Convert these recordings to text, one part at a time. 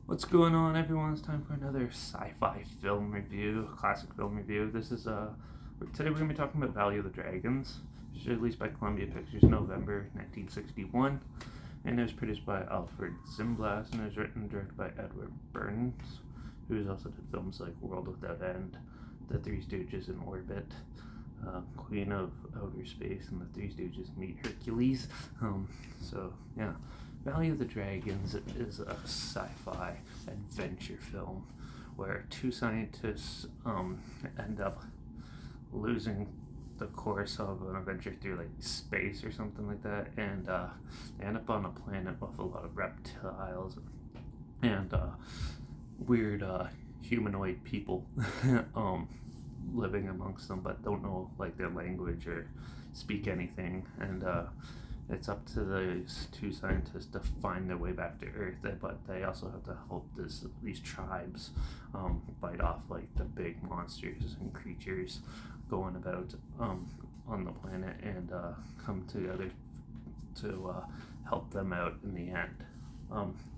What's going on, everyone? It's time for another sci-fi film review, classic film review. Today we're gonna be talking about Valley of the Dragons. It was released by Columbia Pictures November 1961, and it was produced by Alfred Zimblast, and it was written and directed by Edward Burns, who has also did films like World Without End, The Three Stooges in Orbit, Queen of Outer Space, and The Three Stooges Meet Hercules. Yeah. Valley of the Dragons is a sci-fi adventure film where two scientists end up losing the course of an adventure through like space or something like that, and they end up on a planet with a lot of reptiles and weird humanoid people living amongst them, but don't know like their language or speak anything, and it's up to these two scientists to find their way back to Earth, but they also have to help these tribes fight off like the big monsters and creatures going about on the planet, and come together to help them out in the end.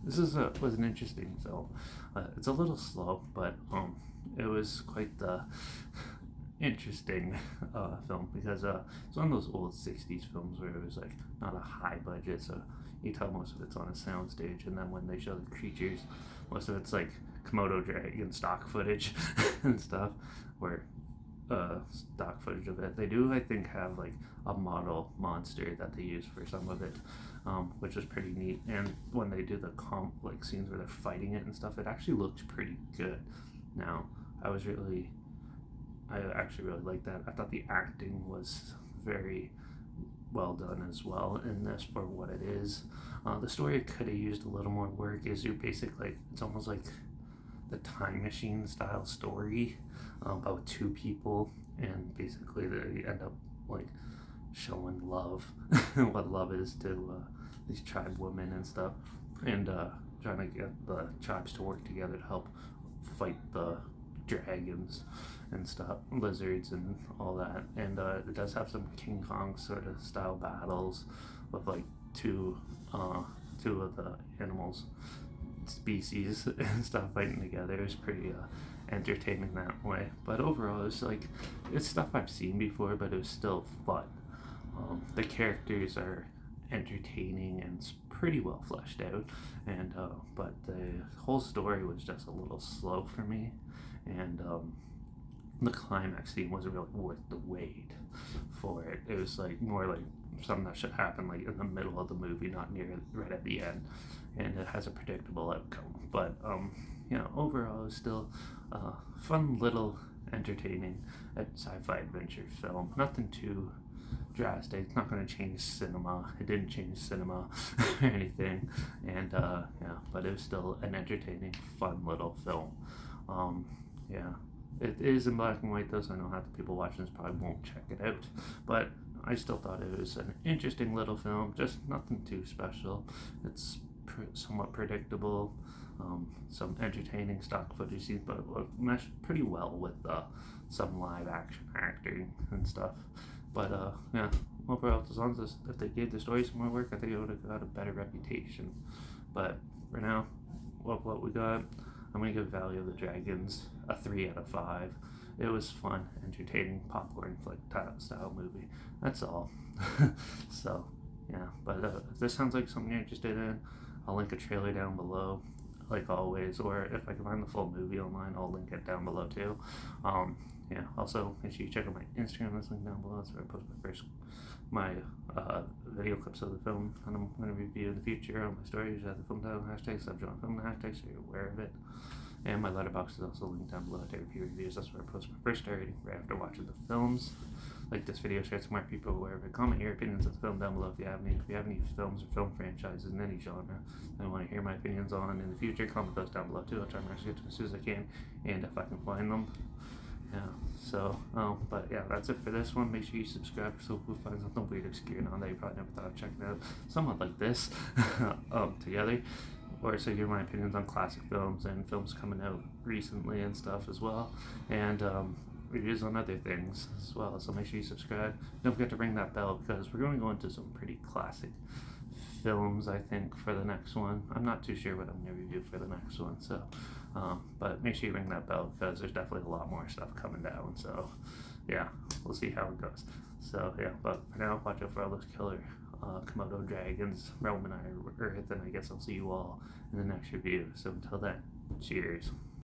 Was an interesting film. It's a little slow, but it was quite the interesting film because it's one of those old 60s films where it was like not a high budget, so you tell most of it's on a soundstage, and then when they show the creatures, most of it's like Komodo dragon stock footage and stuff, where stock footage of it. They do, I think, have like a model monster that they use for some of it, which was pretty neat. And when they do the like scenes where they're fighting it and stuff, it actually looked pretty good. Now, I actually really liked that. I thought the acting was very well done as well in this for what it is. The story could have used a little more work. It's almost like the time machine style story about two people, and basically they end up like showing love, what love is to these tribe women and stuff, and trying to get the tribes to work together to help fight the dragons and stuff, lizards and all that. And it does have some King Kong sort of style battles with like two of the animals species and stuff fighting together. It was pretty entertaining that way. But overall, it's stuff I've seen before, but it was still fun. The characters are entertaining and pretty well fleshed out, and but the whole story was just a little slow for me, and the climax scene wasn't really worth the wait for it. It was like more like something that should happen like in the middle of the movie, not right at the end, and it has a predictable outcome. But overall, it's still a fun little entertaining sci-fi adventure film. Nothing too drastic. It's not going to change cinema. It didn't change cinema or anything, and but it was still an entertaining, fun little film. Yeah, it is in black and white though, so I know half the people watching this probably won't check it out. But I still thought it was an interesting little film, just nothing too special. It's somewhat predictable, some entertaining stock footage scenes, but meshed pretty well with some live action acting and stuff. But overall, as long as if they gave the story some more work, I think it would have got a better reputation. But for now, what we got, I'm gonna give Valley of the Dragons a 3 out of 5. It was fun, entertaining, popcorn flick style movie. That's all. So yeah, but if this sounds like something you're interested in, I'll link a trailer down below, like always. Or if I can find the full movie online, I'll link it down below too. Also make sure you check out my Instagram. That's linked down below. That's where I post my video clips of the film, and I'm going to review in the future on my stories. You have the film title hashtag, subgenre film hashtag, so you're aware of it. And my Letterbox is also linked down below to review reviews. That's where I post my first star rating right after watching the films. Like this video, share it to more people aware of it. Comment your opinions on the film down below if you have any. If you have any films or film franchises in any genre that I want to hear my opinions on in the future, comment those down below too. I'll try to actually get to them as soon as I can, and if I can find them. But yeah, that's it for this one. Make sure you subscribe so we'll find something weird, obscure, and on that you probably never thought of checking out. Somewhat like this together. Or so hear my opinions on classic films and films coming out recently and stuff as well. And reviews on other things as well. So make sure you subscribe. Don't forget to ring that bell because we're going to go into some pretty classic films, I think, for the next one. I'm not too sure what I'm going to review for the next one, so but make sure you ring that bell because there's definitely a lot more stuff coming down. So yeah, we'll see how it goes. So yeah, but for now, watch out for all those killer Komodo dragons roaming our Earth, and I guess I'll see you all in the next review. So until then, cheers.